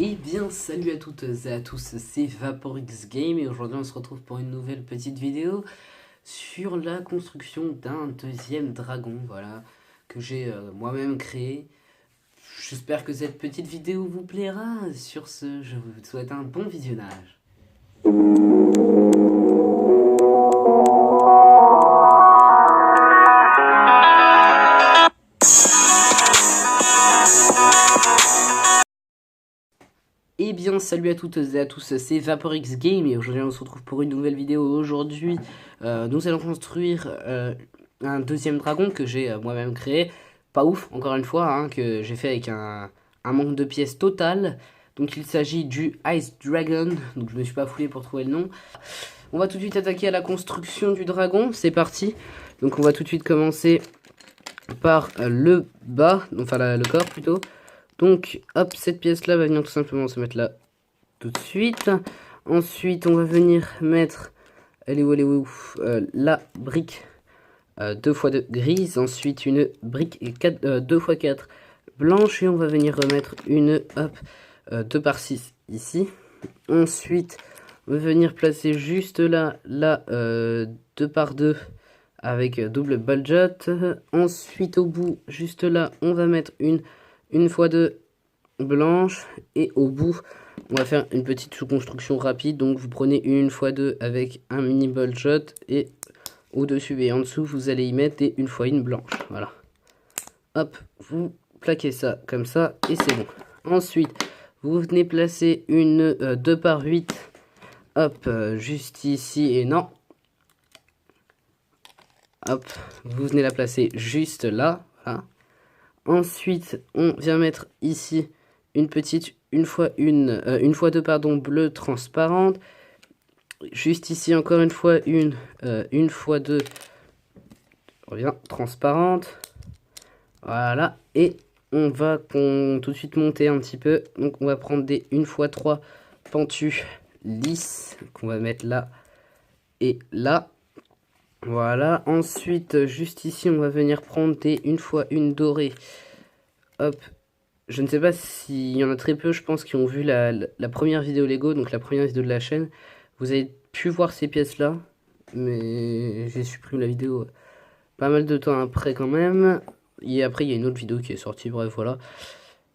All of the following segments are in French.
Eh bien, salut à toutes et à tous, c'est Vaporix Game et aujourd'hui on se retrouve pour une nouvelle petite vidéo sur la construction d'un deuxième dragon, voilà, que j'ai moi-même créé. J'espère que cette petite vidéo vous plaira. Sur ce, je vous souhaite un bon visionnage. Eh bien, salut à toutes et à tous, c'est Vaporix Game et aujourd'hui on se retrouve pour une nouvelle vidéo. Aujourd'hui, nous allons construire un deuxième dragon que j'ai moi-même créé. Pas ouf, encore une fois, hein, que j'ai fait avec un manque de pièces total. Donc il s'agit du Ice Dragon, donc je me suis pas foulé pour trouver le nom. On va tout de suite attaquer à la construction du dragon, c'est parti. Donc on va tout de suite commencer par le bas, enfin le corps plutôt. Donc, hop, cette pièce-là va venir tout simplement se mettre là tout de suite. Ensuite, on va venir mettre, elle est où, la brique 2x2 grise. Ensuite, une brique 2x4 blanche. Et on va venir remettre une, hop, 2x6 ici. Ensuite, on va venir placer juste là, 2x2 avec double budget. Ensuite, au bout, juste là, on va mettre une x2 blanche. Et au bout, on va faire une petite sous-construction rapide. Donc, vous prenez une x2 avec un mini budget. Et au-dessus et en dessous, vous allez y mettre des 1x1 blanche. Voilà. Hop, vous plaquez ça comme ça. Et c'est bon. Ensuite, vous venez placer une 2x8. Hop, juste ici. Et non. Hop, vous venez la placer juste là. Voilà. Ensuite, on vient mettre ici une petite une fois deux pardon, bleue transparente. Juste ici encore une fois une fois deux revient transparente. Voilà, et on va tout de suite monter un petit peu. Donc on va prendre des 1x3 pentus lisses qu'on va mettre là et là. Voilà, ensuite juste ici on va venir prendre des 1x1 dorées. Hop, je ne sais pas s'il y en a très peu, je pense, qui ont vu la première vidéo Lego, donc la première vidéo de la chaîne. Vous avez pu voir ces pièces-là, mais j'ai supprimé la vidéo pas mal de temps après quand même. Et après, il y a une autre vidéo qui est sortie, bref, voilà.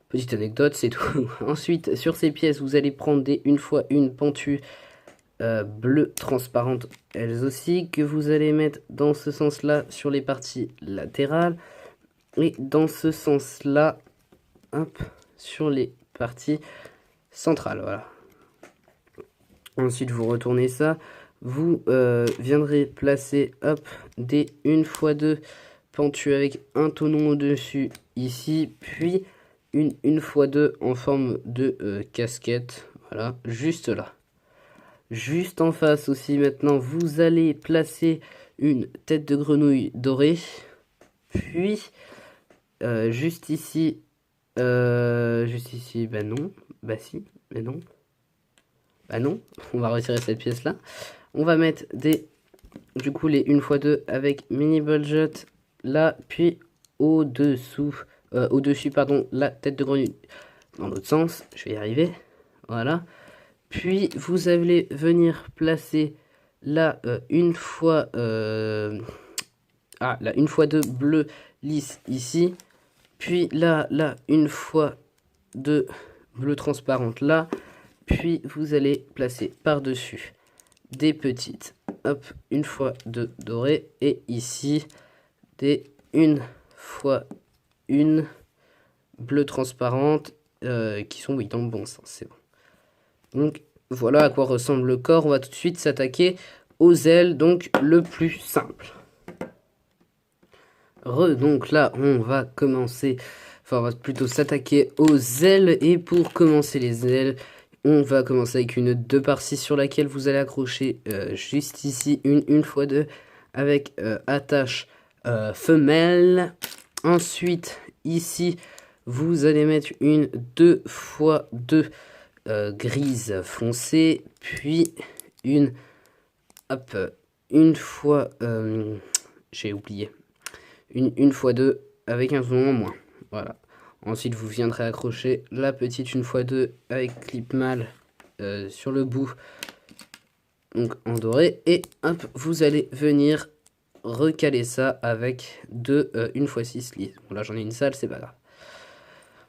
Petite anecdote, c'est tout. Ensuite, sur ces pièces, vous allez prendre des 1x1 pentues bleues transparentes, elles aussi, que vous allez mettre dans ce sens-là sur les parties latérales. Et dans ce sens-là, hop, sur les parties centrales, voilà. Ensuite, vous retournez ça. Vous viendrez placer, hop, des 1x2 pentues avec un tonneau au-dessus, ici. Puis, une 1x2 en forme de casquette, voilà, juste là. Juste en face aussi, maintenant, vous allez placer une tête de grenouille dorée. Puis, juste ici, bah non, bah si, mais non. Bah non, on va retirer cette pièce là. On va mettre du coup les 1x2 avec mini budget là, puis au-dessus pardon, la tête de grenouille dans l'autre sens, je vais y arriver, voilà. Puis vous allez venir placer là une fois la 1x2 bleu lisse ici, puis là une fois de bleu transparente là. Puis vous allez placer par-dessus des petites, hop, une fois deux dorées. Et ici, des 1x1 bleu transparente qui sont, oui, dans le bon sens, c'est bon. Donc voilà à quoi ressemble le corps. On va tout de suite s'attaquer aux ailes, donc le plus simple. Donc là, on va commencer, enfin on va plutôt s'attaquer aux ailes. Et pour commencer les ailes, on va commencer avec une 2x6 sur laquelle vous allez accrocher juste ici une 1x2 avec attache femelle. Ensuite, ici, vous allez mettre une 2x2 grise foncée. Puis une, hop, une fois, j'ai oublié, une x2 avec un zoom en moins. Voilà. Ensuite, vous viendrez accrocher la petite 1x2 avec clip mâle sur le bout, donc en doré. Et hop, vous allez venir recaler ça avec deux 1x6 lisses. Bon, là, j'en ai une sale, c'est pas grave.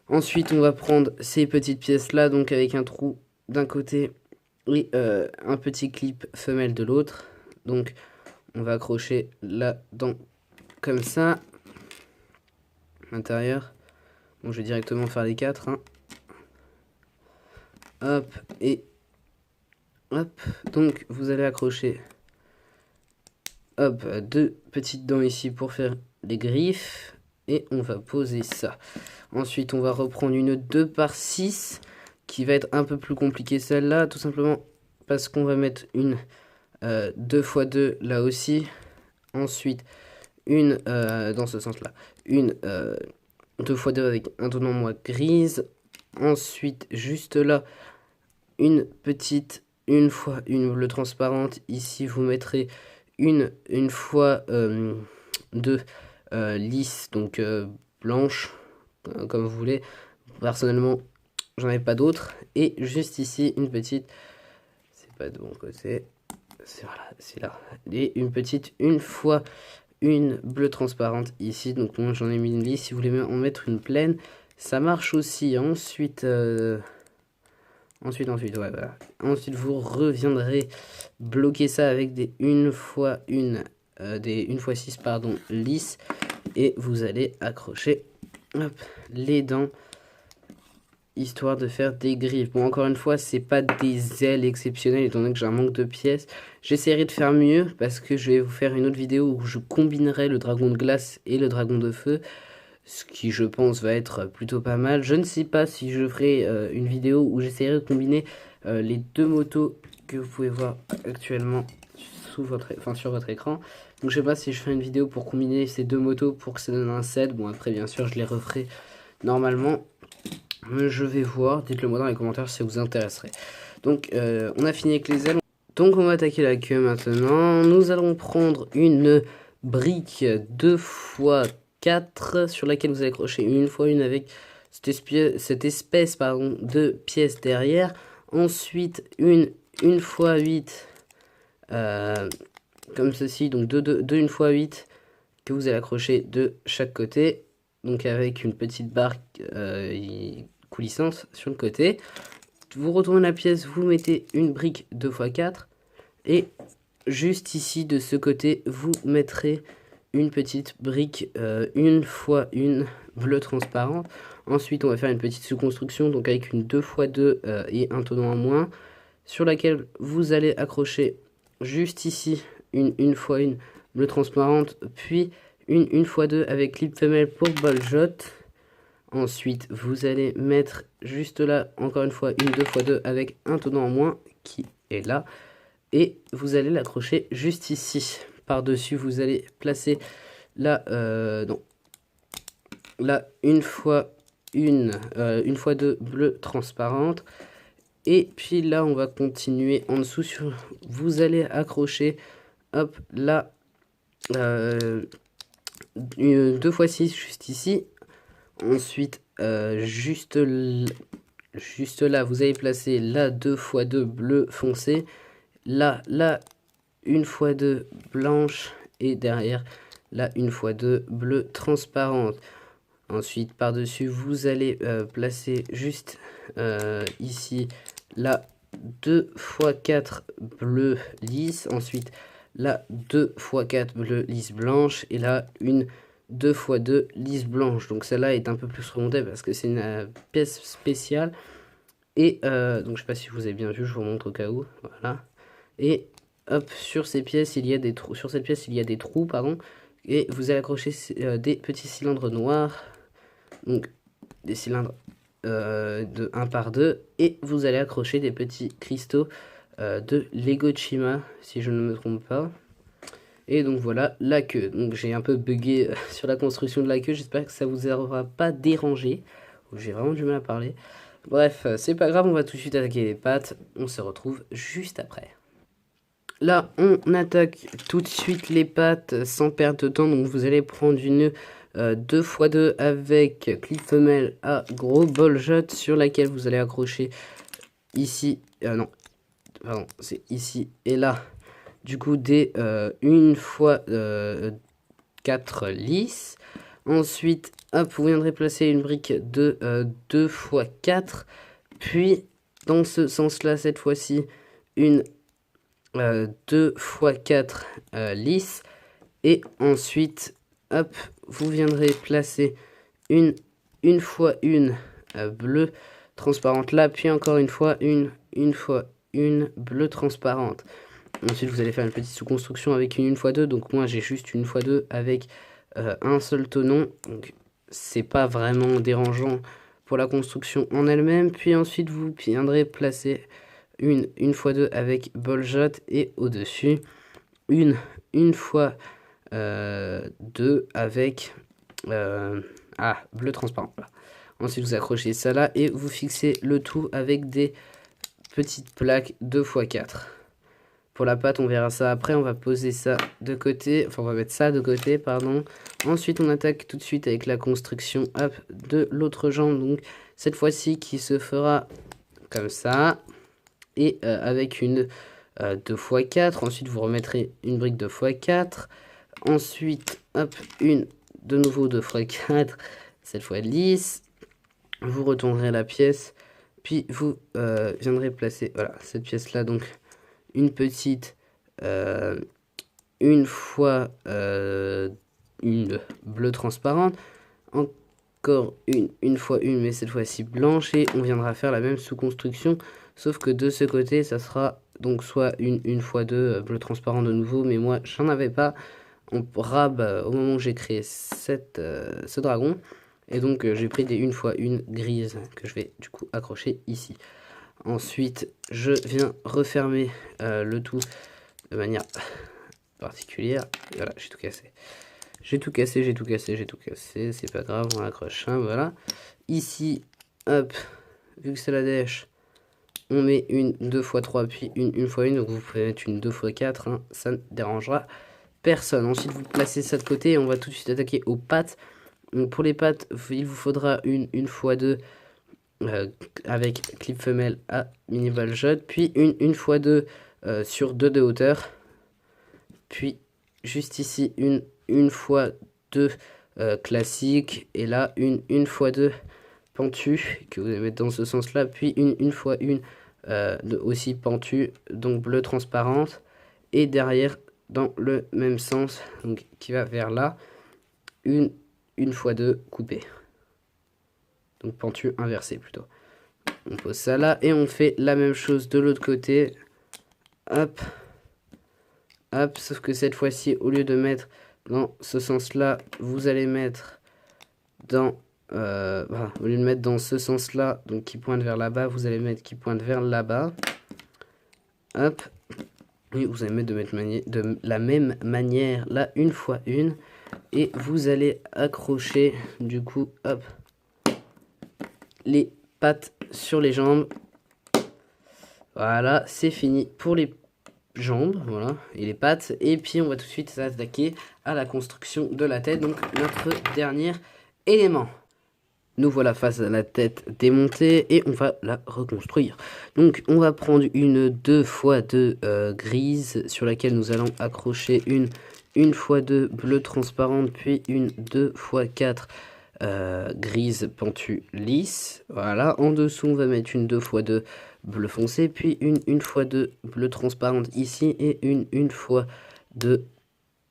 Ensuite, on va prendre ces petites pièces-là, donc avec un trou d'un côté et un petit clip femelle de l'autre. Donc, on va accrocher là-dedans comme ça. À l'intérieur. Bon, je vais directement faire les 4. Hein. Hop, et hop. Donc, vous allez accrocher hop, deux petites dents ici pour faire les griffes. Et on va poser ça. Ensuite, on va reprendre une 2x6 qui va être un peu plus compliquée celle-là, tout simplement parce qu'on va mettre une 2x2 là aussi. Ensuite, une dans ce sens-là, une 2x2 avec un tournant moins grise. Ensuite, juste là, une petite, une fois une bleue transparente. Ici, vous mettrez une fois deux lisse, donc blanche, comme vous voulez. Personnellement, j'en ai pas d'autres. Et juste ici, une petite, c'est pas de bon côté, c'est là. Et une petite, une fois une bleue transparente ici. Donc moi j'en ai mis une lisse. Si vous voulez en mettre une pleine, ça marche aussi. Ensuite, ouais, voilà. Ensuite, vous reviendrez bloquer ça avec des une fois 6 pardon lisses. Et vous allez accrocher hop, les dents, histoire de faire des griffes. Bon, encore une fois, c'est pas des ailes exceptionnelles, étant donné que j'ai un manque de pièces. J'essaierai de faire mieux, parce que je vais vous faire une autre vidéo où je combinerai le dragon de glace et le dragon de feu. Ce qui, je pense, va être plutôt pas mal. Je ne sais pas si je ferai une vidéo où j'essaierai de combiner les deux motos que vous pouvez voir actuellement sur votre écran. Donc je sais pas si je fais une vidéo pour combiner ces deux motos pour que ça donne un set. Bon, après bien sûr je les referai normalement. Je vais voir, dites-le moi dans les commentaires si ça vous intéresserait. Donc on a fini avec les ailes. Donc on va attaquer la queue maintenant. Nous allons prendre une brique 2x4 sur laquelle vous allez accrocher une fois une avec cette espèce de pièces derrière. Ensuite une 1x8 comme ceci, donc deux 1x8 que vous allez accrocher de chaque côté, donc avec une petite barre coulissante sur le côté. Vous retournez la pièce, vous mettez une brique 2x4 et juste ici de ce côté vous mettrez une petite brique 1x1 bleue transparente. Ensuite on va faire une petite sous-construction, donc avec une 2x2 et un tenant en moins, sur laquelle vous allez accrocher juste ici une 1x1 bleue transparente, puis une 1x2 avec clip femelle pour baljot. Ensuite vous allez mettre juste là encore une fois une 2x2 avec un tenant en moins qui est là, et vous allez l'accrocher juste ici. Par dessus vous allez placer là une fois 2 bleue transparente. Et puis là, on va continuer en dessous. Vous allez accrocher, hop, là, 2x6 juste ici. Ensuite, juste là, vous allez placer la 2x2 bleu foncé. Là, 1x2 blanche. Et derrière, là, 1x2 bleu transparente. Ensuite, par-dessus, vous allez placer juste ici la 2x4 bleu lisse. Ensuite, la 2x4 bleu lisse blanche. Et là, une 2x2 lisse blanche. Donc celle-là est un peu plus remontée parce que c'est une pièce spéciale. Et donc je sais pas si vous avez bien vu, je vous montre au cas où. Voilà. Et hop, sur ces pièces, il y a des trous. Sur cette pièce, il y a des trous, pardon. Et vous allez accrocher des petits cylindres noirs. Donc des cylindres de 1 par 2. Et vous allez accrocher des petits cristaux de Lego Chima, si je ne me trompe pas. Et donc voilà la queue. Donc j'ai un peu bugué sur la construction de la queue. J'espère que ça vous aura pas dérangé. J'ai vraiment du mal à parler. Bref, c'est pas grave, on va tout de suite attaquer les pattes. On se retrouve juste après. Là, on attaque tout de suite les pattes sans perdre de temps. Donc vous allez prendre une 2 x 2 avec clip femelle à gros bol jut sur laquelle vous allez accrocher ici, non, pardon, c'est ici et là, du coup des 1 x 4 lisses. Ensuite, hop, vous viendrez placer une brique de 2 x 4, puis dans ce sens-là, cette fois-ci, une 2 x 4 lisses, et ensuite, hop, vous viendrez placer une fois une bleue transparente là, puis encore une fois une fois une bleue transparente. Ensuite, vous allez faire une petite sous-construction avec une 1x2. Donc moi, j'ai juste une 1x2 avec un seul tenon. Donc c'est pas vraiment dérangeant pour la construction en elle-même. Puis ensuite, vous viendrez placer une 1x2 avec bol jut et au-dessus une 2 avec bleu transparent. Voilà. Ensuite, vous accrochez ça là et vous fixez le tout avec des petites plaques 2 x 4. Pour la pâte, on verra ça après. On va poser ça de côté. Enfin, on va mettre ça de côté, pardon. Ensuite, on attaque tout de suite avec la construction de l'autre jambe. Donc, cette fois-ci, qui se fera comme ça. Et avec une 2 x 4. Ensuite, vous remettrez une brique 2 x 4. Ensuite, hop, une de nouveau 2 x 4. Cette fois lisse. Vous retournerez la pièce. Puis, vous viendrez placer, voilà, cette pièce-là, donc une petite, une fois une bleue transparente, encore une fois une, mais cette fois-ci blanche, et on viendra faire la même sous-construction, sauf que de ce côté, ça sera donc soit une fois deux bleu transparent de nouveau, mais moi, j'en avais pas en rab au moment où j'ai créé ce dragon, et donc j'ai pris des une fois une grise que je vais du coup accrocher ici. Ensuite, je viens refermer le tout de manière particulière. Et voilà, j'ai tout cassé. J'ai tout cassé. C'est pas grave, on accroche un, voilà. Ici, hop, vu que c'est la dèche, on met une 2 x 3, puis une 1 x 1. Donc vous pouvez mettre une 2 x 4, hein, ça ne dérangera personne. Ensuite, vous placez ça de côté et on va tout de suite attaquer aux pattes. Donc pour les pattes, il vous faudra une x 2 avec clip femelle à mini ball jut, puis une x 2 sur 2 de hauteur, puis juste ici une x 2 classique, et là une x 2 pentue que vous allez mettre dans ce sens là, puis une x 1 aussi pentue, donc bleu transparente, et derrière dans le même sens, donc qui va vers là, une x 2 coupée, donc pentue inversée plutôt. On pose ça là et on fait la même chose de l'autre côté. Hop. Hop. Sauf que cette fois-ci, au lieu de mettre dans ce sens-là, vous allez mettre dans... au lieu de mettre dans ce sens-là, donc qui pointe vers là-bas, vous allez mettre qui pointe vers là-bas. Hop. Et vous allez mettre de la même manière, là, une fois une. Et vous allez accrocher, du coup, hop, les pattes sur les jambes. Voilà, c'est fini pour les jambes, voilà, et les pattes. Et puis on va tout de suite s'attaquer à la construction de la tête, donc notre dernier élément. Nous voilà face à la tête démontée et on va la reconstruire. Donc on va prendre une 2 x 2 grise sur laquelle nous allons accrocher une x 2 bleue transparente, puis une 2 x 4 grise pentue lisse. Voilà, en dessous on va mettre une 2 x 2 bleu foncé, puis une x 2 bleu transparente ici, et une x 2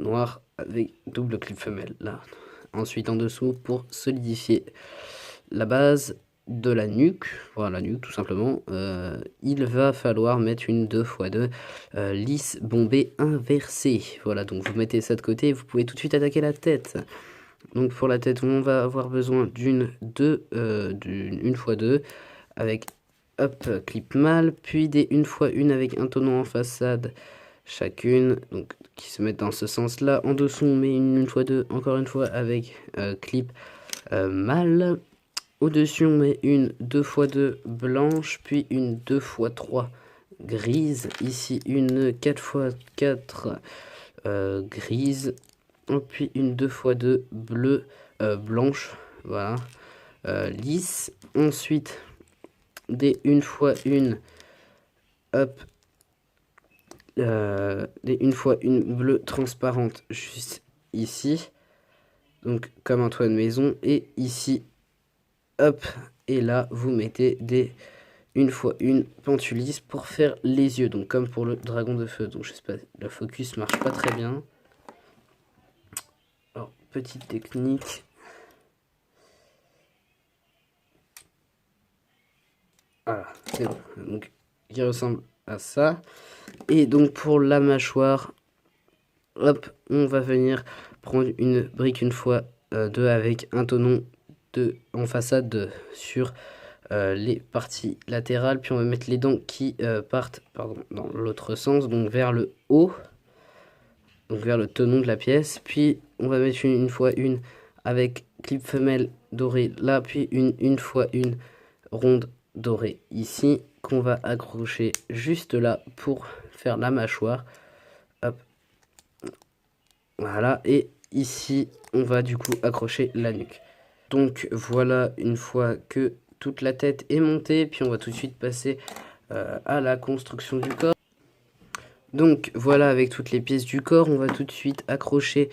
noir avec double clip femelle là. Ensuite en dessous, pour solidifier la base de la nuque, voilà, la nuque tout simplement, il va falloir mettre une 2 x 2 lisse bombée inversée. Voilà, donc vous mettez ça de côté et vous pouvez tout de suite attaquer la tête. Donc pour la tête, on va avoir besoin d'une x 2 avec hop, clip mâle, puis des 1 x 1 avec un tenon en façade chacune, donc qui se mettent dans ce sens là. En dessous on met une 1 x 2 encore une fois avec clip mâle. Au dessus on met une 2 x 2 blanche, puis une 2 x 3 grise, ici une 4 x 4 grise, puis une 2 x 2 bleu blanches, voilà, lisses. Ensuite, des 1x1, hop, des 1x1 bleu transparente juste ici, donc comme un toit de maison, et ici, hop, et là vous mettez des 1x1 pentulis pour faire les yeux, donc comme pour le dragon de feu. Donc je sais pas, le focus marche pas très bien. Alors petite technique. Voilà, c'est bon. Donc il ressemble à ça. Et donc pour la mâchoire, hop, on va venir prendre une brique 1x2 avec un tenon en façade sur les parties latérales. Puis on va mettre les dents qui partent dans l'autre sens, donc vers le haut, donc vers le tenon de la pièce. Puis on va mettre une 1x1 avec clip femelle dorée là, puis une 1x1 ronde dorée ici, qu'on va accrocher juste là pour faire la mâchoire. Hop. Voilà, et ici on va du coup accrocher la nuque. Donc voilà, une fois que toute la tête est montée, puis on va tout de suite passer à la construction du corps. Donc voilà, avec toutes les pièces du corps, on va tout de suite accrocher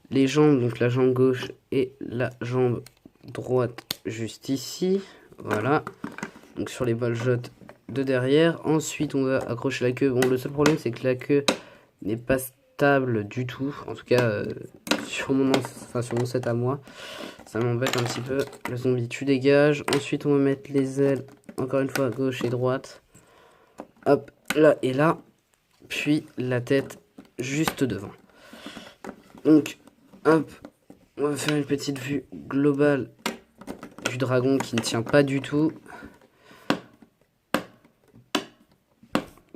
les jambes, donc la jambe gauche et la jambe droite juste ici. Voilà, donc sur les boljottes de derrière. Ensuite on va accrocher la queue. Bon, le seul problème c'est que la queue n'est pas stable du tout, en tout cas sur mon set à moi. Ça m'embête un petit peu. Le zombie, tu dégages. Ensuite, on va mettre les ailes, encore une fois, gauche et droite. Hop, là et là. Puis la tête juste devant. Donc, hop, on va faire une petite vue globale du dragon qui ne tient pas du tout.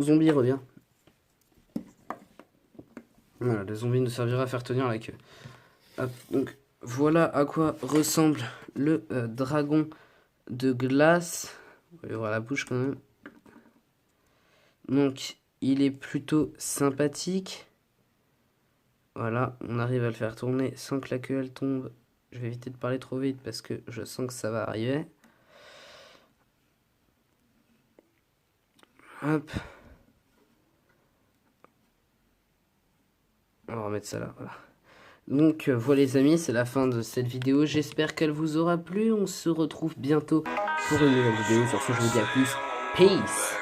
Zombie, revient. Voilà, le zombie nous servira à faire tenir la queue. Hop, donc voilà à quoi ressemble le dragon de glace. On va voir la bouche quand même. Donc il est plutôt sympathique. Voilà, on arrive à le faire tourner sans que la queue elle tombe. Je vais éviter de parler trop vite parce que je sens que ça va arriver. Hop. On va remettre ça là, voilà. Donc voilà les amis, c'est la fin de cette vidéo. J'espère qu'elle vous aura plu. On se retrouve bientôt pour une nouvelle vidéo. Sur ce, je vous dis à plus. Peace.